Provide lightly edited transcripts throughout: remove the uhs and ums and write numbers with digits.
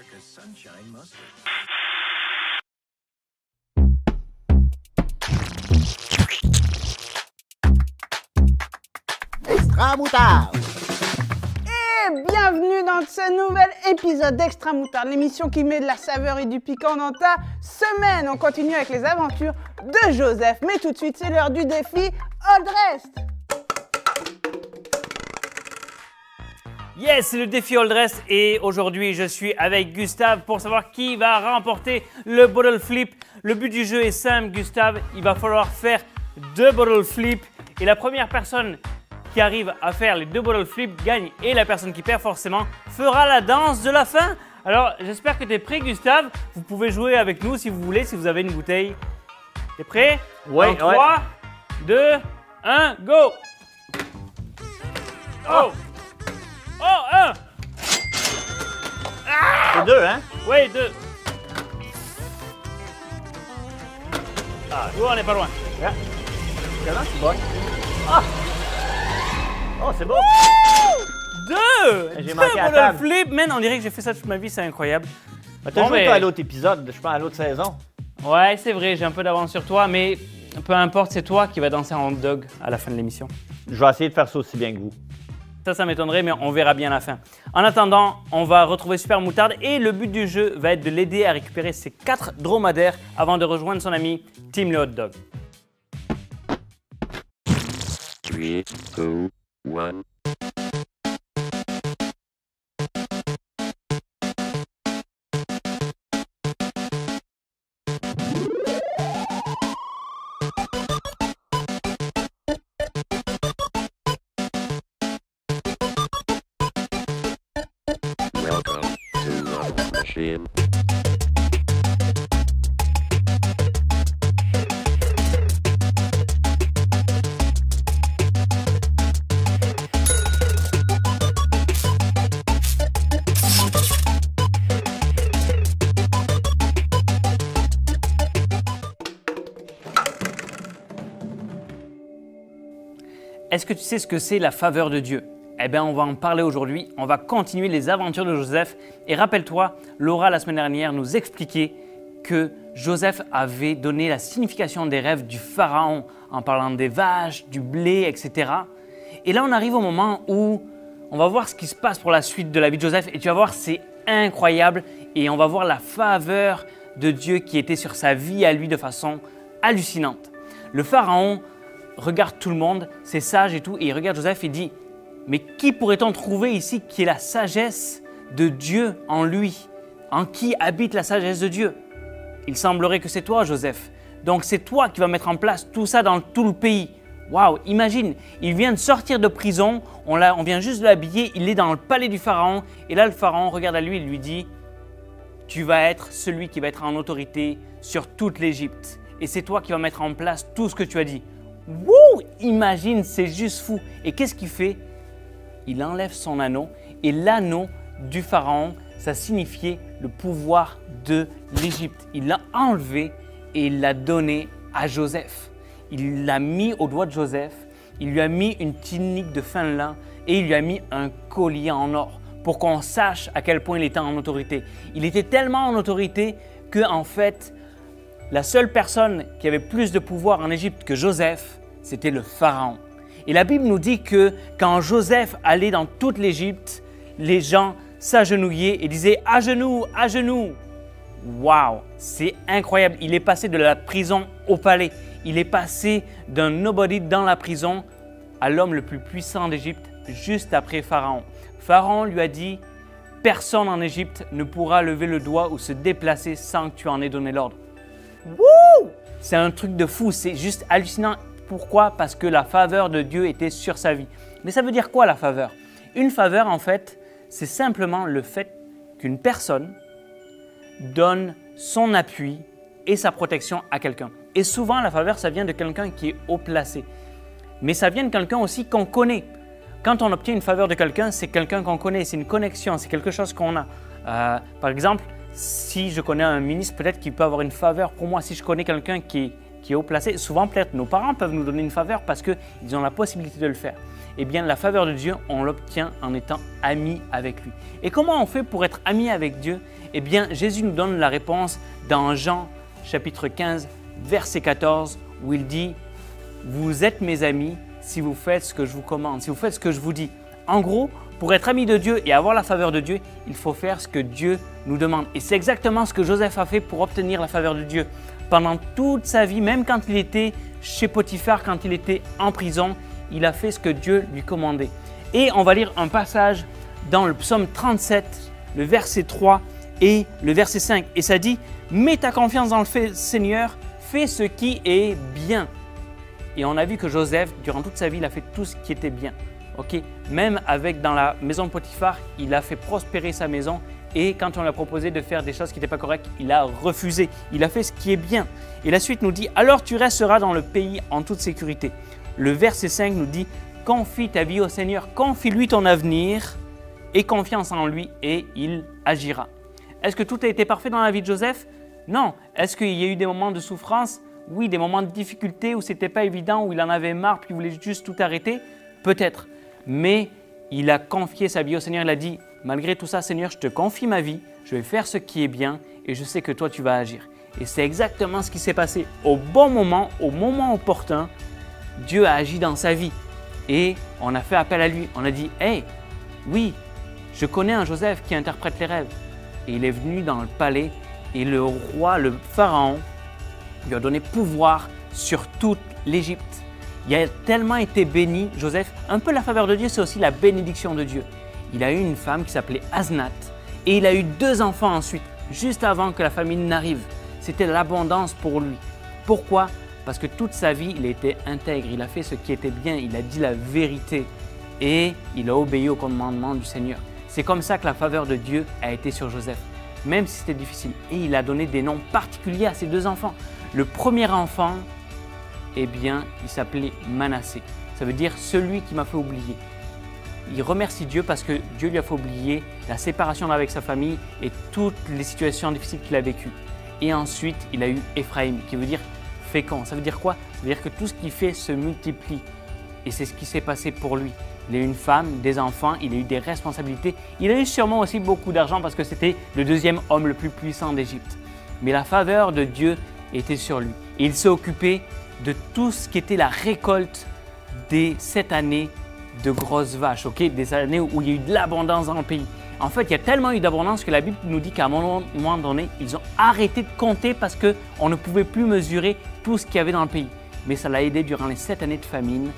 America's Sunshine Mustard. Extra moutarde. Et bienvenue dans ce nouvel épisode d'Extra Moutarde, l'émission qui met de la saveur et du piquant dans ta semaine. On continue avec les aventures de Joseph, mais tout de suite c'est l'heure du défi All Dressed. Yes, c'est le défi All Dressed et aujourd'hui je suis avec Gustave pour savoir qui va remporter le bottle flip. Le but du jeu est simple, Gustave, il va falloir faire 2 bottle flips et la première personne qui arrive à faire les 2 bottle flips gagne et la personne qui perd forcément fera la danse de la fin. Alors j'espère que tu es prêt, Gustave. Vous pouvez jouer avec nous si vous voulez, si vous avez une bouteille. T'es prêt? Ouais, Dans 3, 2, 1, go! Oh! Oh, 1! C'est 2, hein? Oui, 2. Ah, on n'est pas loin. Yeah. Comment tu bois? Ah! Oh, c'est beau! 2! J'ai manqué à Deux table. flip, man, on dirait que j'ai fait ça toute ma vie, c'est incroyable. T'as Bon, joué mais- toi à l'autre épisode, je pense à l'autre saison. Ouais, c'est vrai, j'ai un peu d'avance sur toi, mais peu importe, c'est toi qui vas danser en hot dog à la fin de l'émission. Je vais essayer de faire ça aussi bien que vous. Ça m'étonnerait, mais on verra bien à la fin. En attendant, on va retrouver Super Moutarde et le but du jeu va être de l'aider à récupérer ses 4 dromadaires avant de rejoindre son ami Team le Hot Dog. 3, 2, 1. Welcome to the machine. Est-ce que tu sais ce que c'est la faveur de Dieu? Eh bien, on va en parler aujourd'hui. On va continuer les aventures de Joseph. Et rappelle-toi, Laura, la semaine dernière, nous expliquait que Joseph avait donné la signification des rêves du pharaon en parlant des vaches, du blé, etc. Et là, on arrive au moment où on va voir ce qui se passe pour la suite de la vie de Joseph. Et tu vas voir, c'est incroyable. Et on va voir la faveur de Dieu qui était sur sa vie à lui de façon hallucinante. Le pharaon regarde tout le monde, c'est sage et tout, et il regarde Joseph et dit « Mais qui pourrait-on trouver ici qui ait la sagesse de Dieu en lui? En qui habite la sagesse de Dieu? Il semblerait que c'est toi, Joseph. Donc c'est toi qui vas mettre en place tout ça dans tout le pays. Waouh, imagine, il vient de sortir de prison, on vient juste de l'habiller, il est dans le palais du pharaon, et là le pharaon regarde à lui et lui dit « Tu vas être celui qui va être en autorité sur toute l'Égypte. Et c'est toi qui vas mettre en place tout ce que tu as dit. » Wouh! Imagine, c'est juste fou. Et qu'est-ce qu'il fait? Il enlève son anneau et l'anneau du pharaon, ça signifiait le pouvoir de l'Égypte. Il l'a enlevé et il l'a donné à Joseph. Il l'a mis au doigt de Joseph, il lui a mis une tunique de fin lin et il lui a mis un collier en or pour qu'on sache à quel point il était en autorité. Il était tellement en autorité que, en fait, la seule personne qui avait plus de pouvoir en Égypte que Joseph, c'était le pharaon. Et la Bible nous dit que quand Joseph allait dans toute l'Égypte, les gens s'agenouillaient et disaient « À genoux, à genoux !» Waouh, c'est incroyable. Il est passé de la prison au palais. Il est passé d'un nobody dans la prison à l'homme le plus puissant d'Égypte juste après Pharaon. Pharaon lui a dit « Personne en Égypte ne pourra lever le doigt ou se déplacer sans que tu en aies donné l'ordre. » Wouh! C'est un truc de fou, c'est juste hallucinant. Pourquoi? Parce que la faveur de Dieu était sur sa vie. Mais ça veut dire quoi la faveur? Une faveur, en fait, c'est simplement le fait qu'une personne donne son appui et sa protection à quelqu'un. Et souvent, la faveur, ça vient de quelqu'un qui est haut placé. Mais ça vient de quelqu'un aussi qu'on connaît. Quand on obtient une faveur de quelqu'un, c'est quelqu'un qu'on connaît, c'est une connexion, c'est quelque chose qu'on a. Par exemple, si je connais un ministre, peut-être qu'il peut avoir une faveur pour moi. Si je connais quelqu'un qui est qui est haut placé. Souvent, peut-être, nos parents peuvent nous donner une faveur parce qu'ils ont la possibilité de le faire. Eh bien, la faveur de Dieu, on l'obtient en étant amis avec lui. Et comment on fait pour être amis avec Dieu? Eh bien, Jésus nous donne la réponse dans Jean chapitre 15, verset 14, où il dit « Vous êtes mes amis si vous faites ce que je vous commande, si vous faites ce que je vous dis. » En gros, pour être ami de Dieu et avoir la faveur de Dieu, il faut faire ce que Dieu nous demande. Et c'est exactement ce que Joseph a fait pour obtenir la faveur de Dieu. Pendant toute sa vie, même quand il était chez Potiphar, quand il était en prison, il a fait ce que Dieu lui commandait. Et on va lire un passage dans le psaume 37, le verset 3 et le verset 5. Et ça dit « Mets ta confiance dans le Seigneur, fais ce qui est bien. » Et on a vu que Joseph, durant toute sa vie, il a fait tout ce qui était bien. Okay? Même dans la maison de Potiphar, il a fait prospérer sa maison. Et quand on lui a proposé de faire des choses qui n'étaient pas correctes, il a refusé. Il a fait ce qui est bien. Et la suite nous dit « Alors tu resteras dans le pays en toute sécurité. » Le verset 5 nous dit « Confie ta vie au Seigneur, confie-lui ton avenir et confiance en lui et il agira. » Est-ce que tout a été parfait dans la vie de Joseph? Non. Est-ce qu'il y a eu des moments de souffrance? Oui, des moments de difficulté où ce n'était pas évident, où il en avait marre, puis il voulait juste tout arrêter? Peut-être. Mais il a confié sa vie au Seigneur. Il a dit « Malgré tout ça, Seigneur, je te confie ma vie, je vais faire ce qui est bien et je sais que toi, tu vas agir. » Et c'est exactement ce qui s'est passé. Au bon moment, au moment opportun, Dieu a agi dans sa vie. Et on a fait appel à lui. On a dit « Hey, oui, je connais un Joseph qui interprète les rêves. » Et il est venu dans le palais et le roi, le pharaon, lui a donné pouvoir sur toute l'Égypte. Il a tellement été béni, Joseph. Un peu la faveur de Dieu, c'est aussi la bénédiction de Dieu. Il a eu une femme qui s'appelait Asnath et il a eu 2 enfants ensuite, juste avant que la famine n'arrive. C'était l'abondance pour lui. Pourquoi? Parce que toute sa vie, il était intègre, il a fait ce qui était bien, il a dit la vérité et il a obéi au commandement du Seigneur. C'est comme ça que la faveur de Dieu a été sur Joseph, même si c'était difficile. Et il a donné des noms particuliers à ses 2 enfants. Le premier enfant, eh bien, il s'appelait Manassé. Ça veut dire « celui qui m'a fait oublier ». Il remercie Dieu parce que Dieu lui a fait oublier la séparation avec sa famille et toutes les situations difficiles qu'il a vécues. Et ensuite, il a eu Éphraïm, qui veut dire fécond. Ça veut dire quoi? Ça veut dire que tout ce qu'il fait se multiplie. Et c'est ce qui s'est passé pour lui. Il a eu une femme, des enfants, il a eu des responsabilités. Il a eu sûrement aussi beaucoup d'argent parce que c'était le 2e homme le plus puissant d'Égypte. Mais la faveur de Dieu était sur lui. Et il s'est occupé de tout ce qui était la récolte des 7 années de grosses vaches, okay? Des années où il y a eu de l'abondance dans le pays. En fait, il y a tellement eu d'abondance que la Bible nous dit qu'à un moment donné, ils ont arrêté de compter parce qu'on ne pouvait plus mesurer tout ce qu'il y avait dans le pays. Mais ça l'a aidé durant les 7 années de famine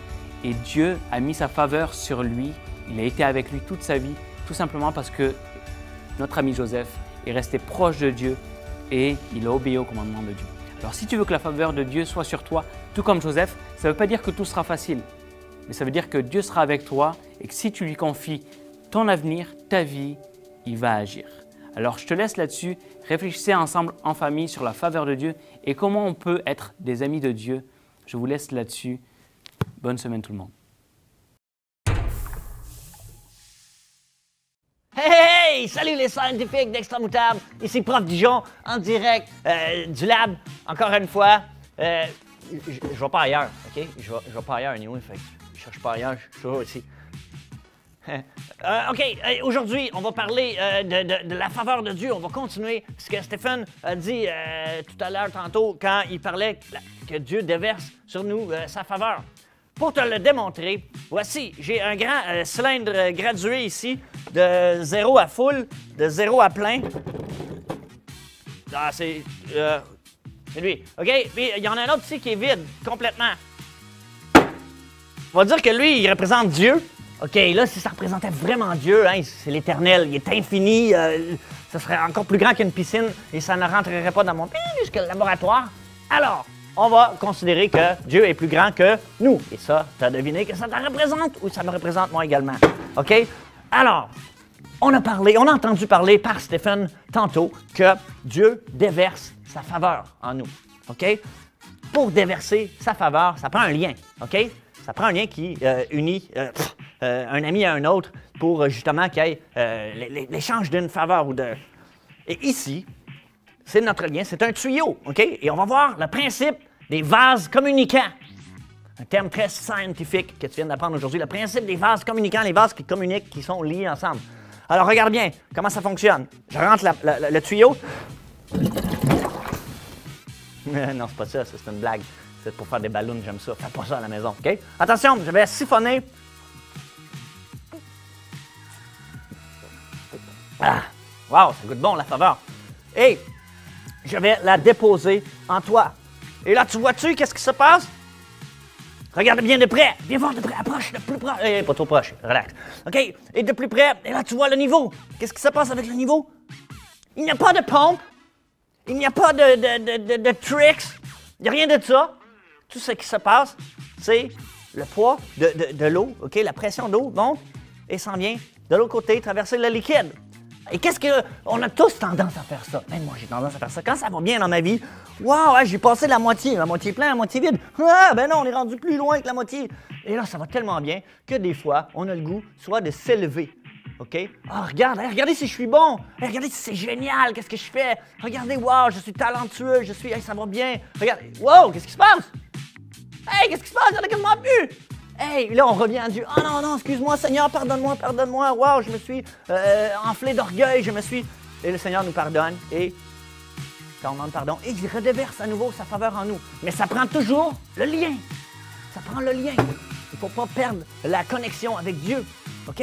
et Dieu a mis sa faveur sur lui. Il a été avec lui toute sa vie, tout simplement parce que notre ami Joseph est resté proche de Dieu et il a obéi au commandement de Dieu. Alors, si tu veux que la faveur de Dieu soit sur toi, tout comme Joseph, ça ne veut pas dire que tout sera facile, mais ça veut dire que Dieu sera avec toi et que si tu lui confies ton avenir, ta vie, il va agir. Alors, je te laisse là-dessus. Réfléchissez ensemble en famille sur la faveur de Dieu et comment on peut être des amis de Dieu. Je vous laisse là-dessus. Bonne semaine tout le monde. Hey! Salut les scientifiques d'Extramoutable! Ici Prof Dijon, en direct du lab, encore une fois. Je vais pas ailleurs, OK? Je vais pas ailleurs, anyway, fait que je cherche pas ailleurs, je suis toujours ici. OK, aujourd'hui, on va parler de la faveur de Dieu. On va continuer ce que Stephen a dit tout à l'heure, tantôt, quand il parlait que Dieu déverse sur nous sa faveur. Pour te le démontrer, voici, j'ai un grand cylindre gradué ici, de 0 à full, de 0 à plein. Ah, c'est lui. OK, puis il y en a un autre ici qui est vide, complètement. On va dire que lui, il représente Dieu. OK, là, si ça représentait vraiment Dieu, hein, c'est l'éternel, il est infini, ça serait encore plus grand qu'une piscine et ça ne rentrerait pas dans mon laboratoire. Alors, on va considérer que Dieu est plus grand que nous. Et ça, tu as deviné que ça te représente ou ça me représente moi également. OK? Alors, on a entendu parler par Stephen tantôt que Dieu déverse sa faveur en nous. OK? Pour déverser sa faveur, ça prend un lien. OK? Ça prend un lien qui unit un ami à un autre pour justement qu'il y ait l'échange d'une faveur ou de... Et ici, c'est notre lien, c'est un tuyau, OK? Et on va voir le principe des vases communicants. Un terme très scientifique que tu viens d'apprendre aujourd'hui. Le principe des vases communicants, les vases qui communiquent, qui sont liés ensemble. Alors, regarde bien comment ça fonctionne. Je rentre le tuyau. Non, c'est pas ça, c'est une blague. C'est pour faire des ballons, j'aime ça. Fais pas ça à la maison, OK? Attention, je vais siphonner. Ah! Wow, ça goûte bon, la faveur. Et je vais la déposer en toi. Et là, tu vois-tu qu'est-ce qui se passe? Regarde bien de près. Viens voir de près. Approche, de plus proche. Pas trop proche. Relax. OK? Et de plus près. Et là, tu vois le niveau. Qu'est-ce qui se passe avec le niveau? Il n'y a pas de pompe. Il n'y a pas de tricks. Il n'y a rien de ça. Tout ce qui se passe, c'est le poids de l'eau. OK? La pression d'eau monte et s'en vient de l'autre côté, traverser le liquide. Et qu'est-ce que... On a tous tendance à faire ça. Même moi, j'ai tendance à faire ça. Quand ça va bien dans ma vie, wow, j'ai passé la moitié plein, la moitié vide. Ah, ben non, on est rendu plus loin que la moitié. Et là, ça va tellement bien que des fois, on a le goût soit de s'élever. OK? Ah, regarde, regardez si je suis bon. Regardez si c'est génial, qu'est-ce que je fais. Regardez, wow, je suis talentueux, ça va bien. Regardez, wow, qu'est-ce qui se passe? Hey, qu'est-ce qui se passe? Il y en a quasiment plus. Hey, là, on revient à Dieu. Oh non, excuse-moi, Seigneur, pardonne-moi. Wow, je me suis enflé d'orgueil, Et le Seigneur nous pardonne et quand on demande pardon, il redéverse à nouveau sa faveur en nous. Mais ça prend toujours le lien. Ça prend le lien. Il ne faut pas perdre la connexion avec Dieu. OK?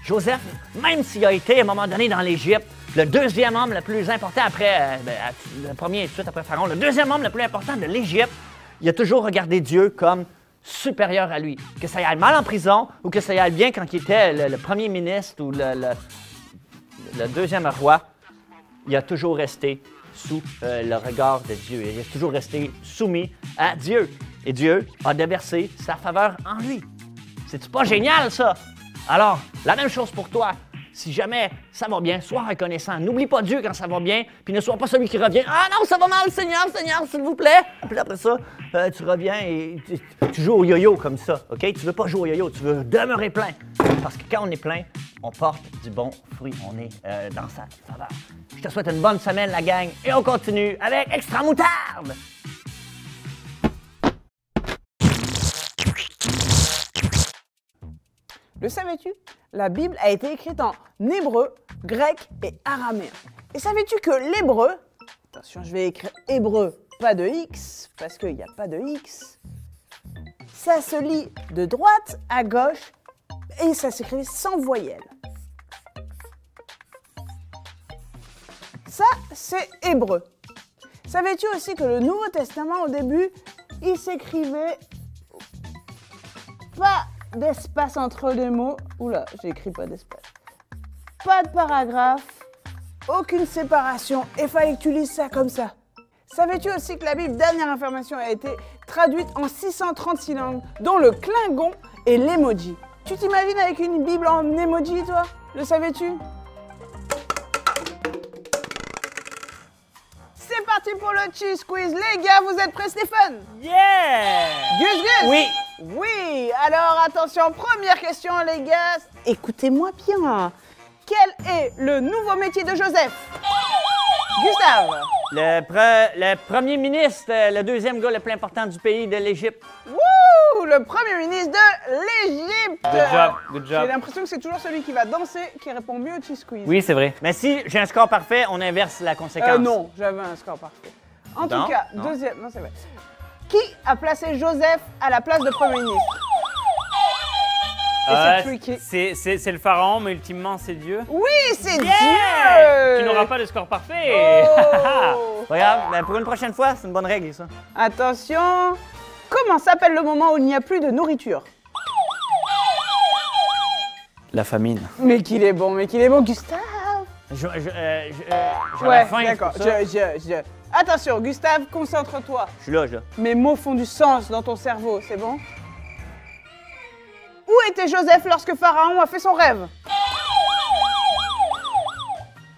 Joseph, même s'il a été à un moment donné dans l'Égypte, le deuxième homme le plus important après, le premier tout de suite après Pharaon, le deuxième homme le plus important de l'Égypte, il a toujours regardé Dieu comme supérieur à lui. Que ça y aille mal en prison ou que ça y aille bien quand il était le premier ministre ou le deuxième roi, il a toujours resté sous le regard de Dieu. Il a toujours resté soumis à Dieu. Et Dieu a déversé sa faveur en lui. C'est-tu pas génial, ça? Alors, la même chose pour toi. Si jamais ça va bien, sois reconnaissant. N'oublie pas Dieu quand ça va bien, puis ne sois pas celui qui revient. Ah non, ça va mal, Seigneur, s'il vous plaît. Puis après ça, tu reviens et tu joues au yo-yo comme ça, OK? Tu veux pas jouer au yo-yo, tu veux demeurer plein. Parce que quand on est plein, on porte du bon fruit. On est dans sa faveur. Je te souhaite une bonne semaine, la gang, et on continue avec Extra Moutarde! Le savais-tu? La Bible a été écrite en hébreu, grec et araméen. Et savais-tu que l'hébreu, attention, je vais écrire hébreu, pas de X, parce qu'il n'y a pas de X, ça se lit de droite à gauche et ça s'écrit sans voyelle. Ça, c'est hébreu. Savais-tu aussi que le Nouveau Testament, au début, il s'écrivait pas d'espace entre les mots. Oula, j'écris pas d'espace. Pas de paragraphe, aucune séparation, et fallait que tu lises ça comme ça. Savais-tu aussi que la Bible, dernière information, a été traduite en 636 langues, dont le klingon et l'emoji? Tu t'imagines avec une Bible en emoji, toi? Le savais-tu? C'est parti pour le cheese quiz. Les gars, vous êtes prêts, Stéphane? Yeah! Gus Gus? Oui! Oui, alors attention, première question les gars. Écoutez-moi bien. Quel est le nouveau métier de Joseph? Gustave? Le premier ministre, le deuxième gars le plus important du pays de l'Égypte. Wouh! Le premier ministre de l'Égypte! Good J'ai job. l'impression que c'est toujours celui qui va danser qui répond mieux au cheese quiz. Oui, c'est vrai. Mais si j'ai un score parfait, on inverse la conséquence. Non, j'avais un score parfait. En Non, tout cas, non. deuxième... Non, c'est vrai. Qui a placé Joseph à la place de premier ministre? Et c'est tricky. C'est le pharaon, mais ultimement, c'est Dieu. Oui, c'est Yeah! Dieu! Tu n'auras pas de score parfait. Oh! Regarde, ben pour une prochaine fois, c'est une bonne règle, ça. Attention! Comment s'appelle le moment où il n'y a plus de nourriture? La famine. Mais qu'il est bon, Gustave! J'avais Ouais, faim, d'accord. c'est pour ça. Attention, Gustave, concentre-toi. Je suis là. Mes mots font du sens dans ton cerveau, c'est bon? Où était Joseph lorsque Pharaon a fait son rêve?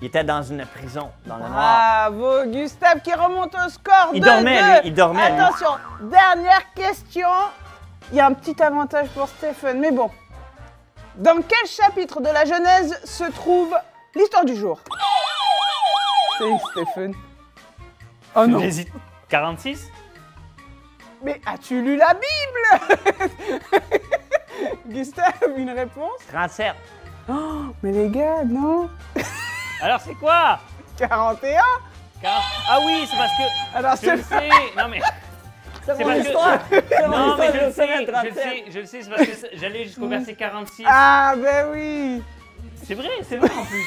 Il était dans une prison, dans le noir. Bravo, Gustave qui remonte au score Il de dormait, 2. lui, il dormait, lui. Attention, dernière question. Il y a un petit avantage pour Stephen, mais bon. Dans quel chapitre de la Genèse se trouve l'histoire du jour? C'est Stephen. Oh non. J'hésite. 46? Mais as-tu lu la Bible? Gustave, une réponse? 37. Oh, mais les gars, non. Alors c'est quoi? 41? Ah oui, c'est parce que... Alors Je le c'est... sais. Non mais... C'est parce mon que- histoire! C'est mon Non mais histoire, je le sais, savais, 37. je le sais, c'est parce que j'allais jusqu'au verset 46. Ah, ben oui. C'est vrai en plus.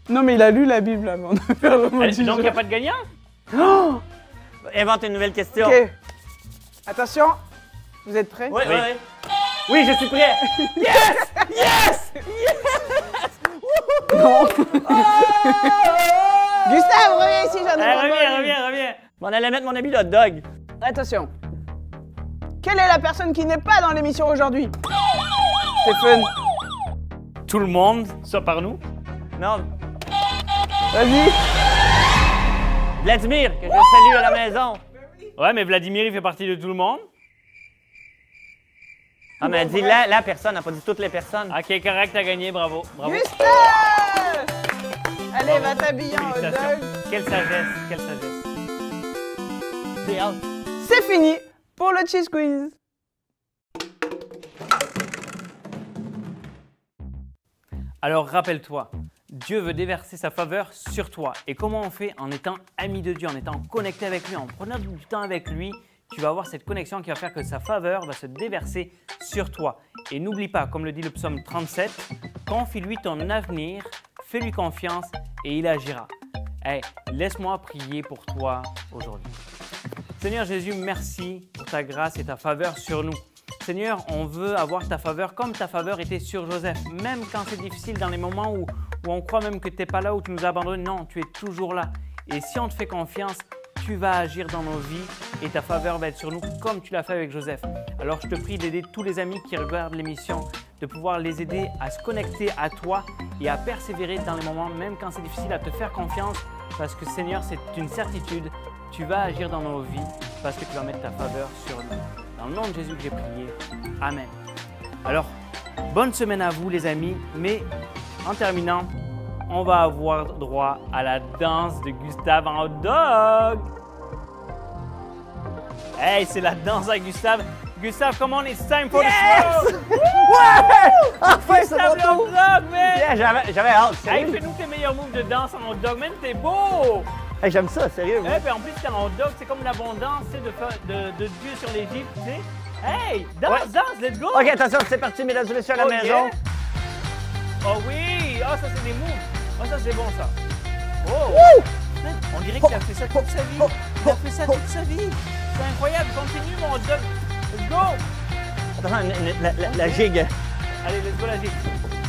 Non, mais il a lu la Bible avant de faire le mot Donc du il n'y jour. a pas de gagnant? Oh, Invente une nouvelle question. ok. Attention, vous êtes prêts? Oui, Oui. oui. Oui, je suis prêt. Gustave, reviens ici, j'en ai pas Reviens. Bon, on allait mettre mon ami le hot dog. Attention. Quelle est la personne qui n'est pas dans l'émission aujourd'hui? Stéphane, Tout le monde, ça par nous. Non, vas-y. Vladimir, que je salue à la maison. Ouais, mais Vladimir, il fait partie de tout le monde. Ah, mais elle dit la personne, elle n'a pas dit toutes les personnes. Ok, correct, t'as gagné, bravo. Gustave! Allez, va t'habiller en hot Félicitations. dog. Quelle sagesse. J'ai hâte. C'est fini pour le cheese quiz. Alors rappelle-toi, Dieu veut déverser sa faveur sur toi. Et comment on fait? En étant ami de Dieu, en étant connecté avec lui, en prenant du temps avec lui, tu vas avoir cette connexion qui va faire que sa faveur va se déverser sur toi. Et n'oublie pas, comme le dit le psaume 37, confie-lui ton avenir, fais-lui confiance et il agira. Hey, laisse-moi prier pour toi aujourd'hui. Seigneur Jésus, merci pour ta grâce et ta faveur sur nous. Seigneur, on veut avoir ta faveur comme ta faveur était sur Joseph. Même quand c'est difficile, dans les moments où on croit même que tu n'es pas là, où tu nous abandonnes, non, tu es toujours là. Et si on te fait confiance, tu vas agir dans nos vies et ta faveur va être sur nous comme tu l'as fait avec Joseph. Alors je te prie d'aider tous les amis qui regardent l'émission, de pouvoir les aider à se connecter à toi et à persévérer dans les moments, même quand c'est difficile, à te faire confiance parce que Seigneur, c'est une certitude, tu vas agir dans nos vies parce que tu vas mettre ta faveur sur nous. Dans le nom de Jésus que j'ai prié. Amen. Alors, bonne semaine à vous les amis, mais en terminant, on va avoir droit à la danse de Gustave en hot dog. Hey, c'est la danse à Gustave. Gustave, come on, it's time for the show. Enfin, c'est Gustave le mon hot tour! dog, man. Yeah, j'avais hâte, Hey, sérieux. fais-nous tes meilleurs moves de danse en hot dog, man, t'es beau. Hey, j'aime ça, sérieux. Eh, puis en plus, t'es en hot dog, c'est comme l'abondance tu sais, de Dieu sur l'Égypte, tu sais. Hey, danse, Ouais. danse, let's go. OK, attention, c'est parti, mesdames et messieurs, à la Oh, maison. yeah. Oh oui! Ah, ça, c'est des moves. Ah, ça, c'est bon, ça. Oh! Man, on dirait qu'il a fait ça toute sa vie. Il a fait ça toute sa vie. C'est incroyable. Continue, mon hot dog. Let's go! Attention, la gigue. Allez, let's go, la gigue.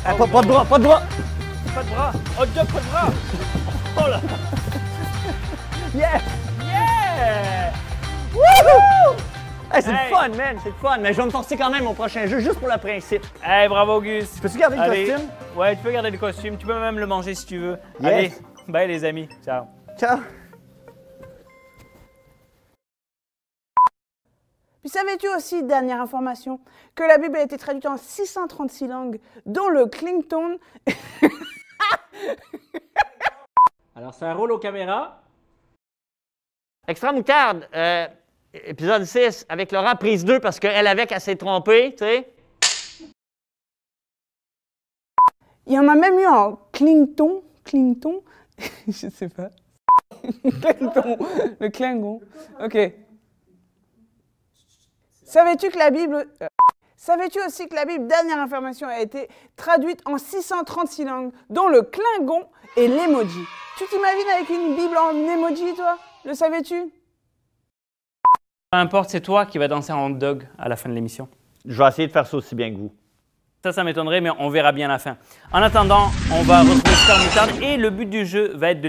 Ah, Oh, pas de bras, pas de bras. Pas de bras. Hot dog, pas de bras. Oh là! Yeah! Yeah! Hey, c'est Hey. le fun, man, c'est le fun. Mais je vais me forcer quand même au prochain jeu, juste pour le principe. Hey, bravo, Gus. Peux-tu garder le Allez. costume? Ouais, tu peux garder le costume. Tu peux même le manger si tu veux. Yes. Allez, bye, les amis. Ciao. Ciao. Puis savais-tu aussi, dernière information, que la Bible a été traduite en 636 langues, dont le Clinton. Alors, ça roule aux caméras. Extra moutarde, épisode 6, avec Laura, prise 2, parce qu'elle avait qu'elle s'est trompée, tu sais. Il y en a même eu en Clinton. Clinton? Je sais pas. Clinton. Le Klingon. Ok. Savais-tu que la Bible. Savais-tu aussi que la Bible, dernière information, a été traduite en 636 langues, dont le Klingon et l'emoji? Tu t'imagines avec une Bible en emoji, toi? Le savais-tu? Peu importe, c'est toi qui vas danser en hot dog à la fin de l'émission. Je vais essayer de faire ça aussi bien que vous. Ça m'étonnerait, mais on verra bien à la fin. En attendant, on va retrouver Star Moutarde et le but du jeu va être de